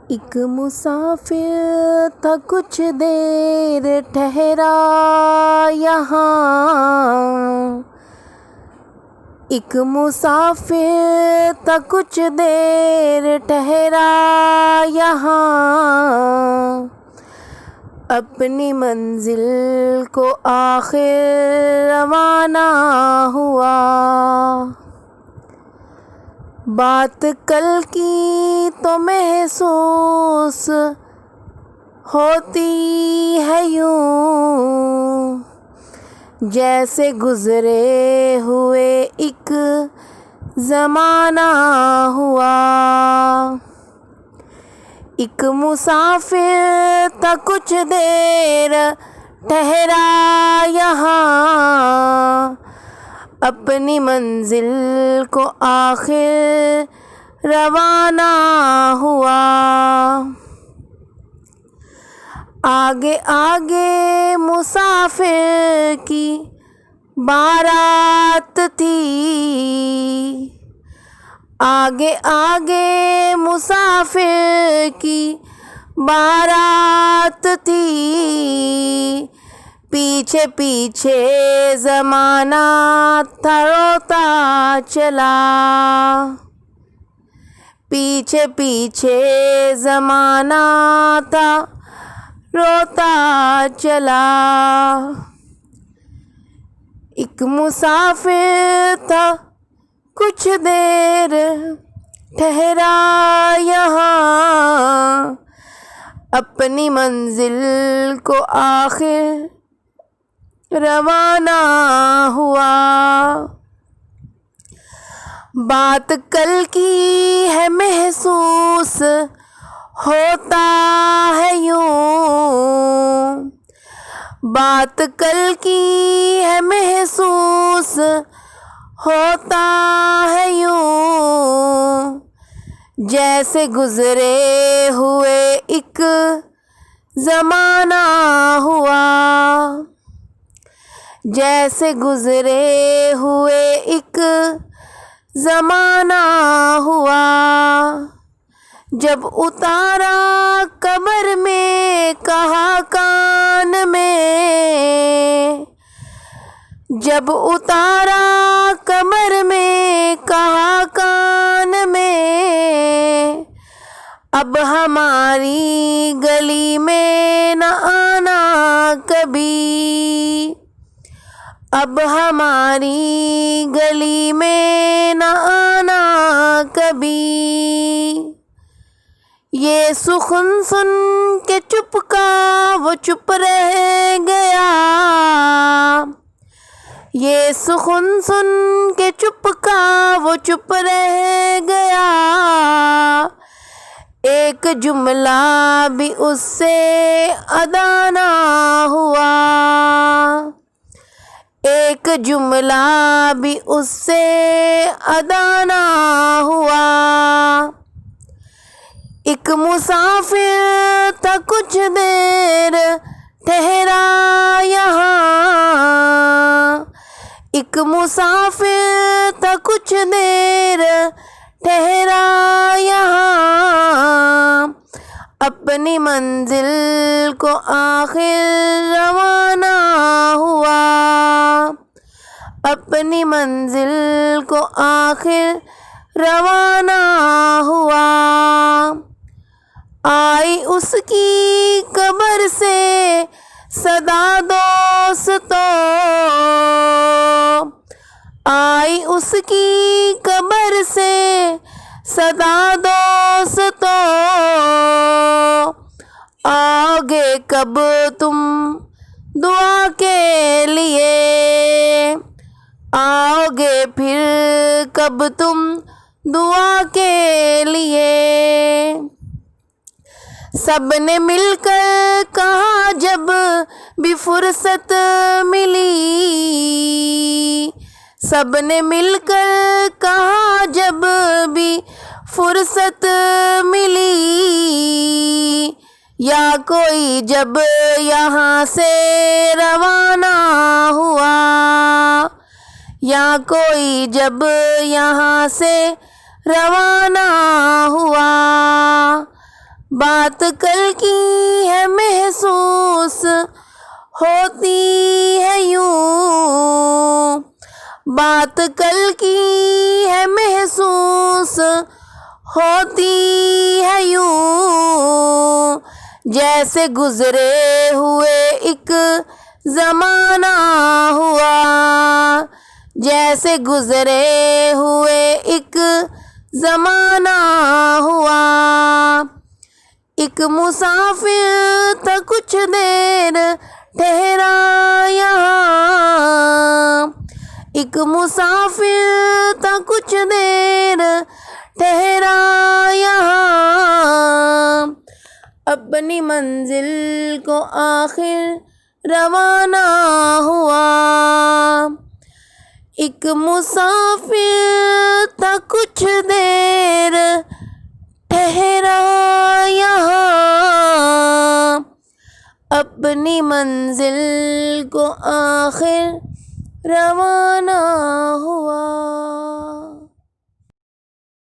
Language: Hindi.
एक मुसाफिर था कुछ देर ठहरा यहाँ। एक मुसाफिर था कुछ देर ठहरा यहाँ। अपनी मंजिल को आखिर रवाना हुआ। बात कल की तो महसूस होती है यूं, जैसे गुजरे हुए एक ज़माना हुआ। एक मुसाफिर था कुछ देर ठहरा यहाँ। अपनी मंजिल को आखिर रवाना हुआ। आगे आगे मुसाफिर की बारात थी। आगे आगे मुसाफिर की बारात थी। पीछे पीछे ज़माना था रोता चला। पीछे पीछे ज़माना था रोता चला। एक मुसाफिर था कुछ देर ठहरा यहाँ। अपनी मंजिल को आखिर रवाना हुआ। बात कल की है महसूस होता है यूं। बात कल की है महसूस होता है यूं, जैसे गुजरे हुए एक ज़माना हुआ। जैसे गुजरे हुए एक ज़माना हुआ। जब उतारा कब्र में कहा कान में। जब उतारा कब्र में कहा कान में। अब हमारी गली में न आना कभी। अब हमारी गली में न आना कभी। ये सुखन सुन के चुप का वो चुप रह गया। ये सुखन सुन के चुप का वो चुप रह गया। एक जुमला भी उससे अदा ना हुआ। एक जुमला भी उससे अदा ना हुआ। एक मुसाफिर था कुछ देर ठहरा यहाँ। एक मुसाफिर था कुछ देर ठहरा यहाँ। अपनी मंजिल को आखिर रवाना हुआ। अपनी मंजिल को आखिर रवाना हुआ। आई उसकी कब्र से सदा दोस्तों। आई उसकी कब्र से सदा दोस्तों। आओगे कब तुम दुआ के लिए। आओगे फिर कब तुम दुआ के लिए। सबने मिलकर कहा जब भी फुर्सत मिली। सबने मिलकर कहा जब भी फुर्सत मिली। या कोई जब यहाँ से रवाना हुआ। या कोई जब यहाँ से रवाना हुआ। बात कल की है महसूस होती है यूं, बात कल की है महसूस होती है यूं, जैसे गुजरे हुए एक ज़माना हुआ, जैसे गुजरे हुए एक ज़माना हुआ। एक मुसाफिर था कुछ देर ठहरा यहाँ, एक मुसाफिर था कुछ देर ठहरा यहाँ, अपनी मंजिल को आखिर रवाना हुआ। एक मुसाफिर था कुछ देर ठहरा यहाँ, अपनी मंजिल को आखिर रवाना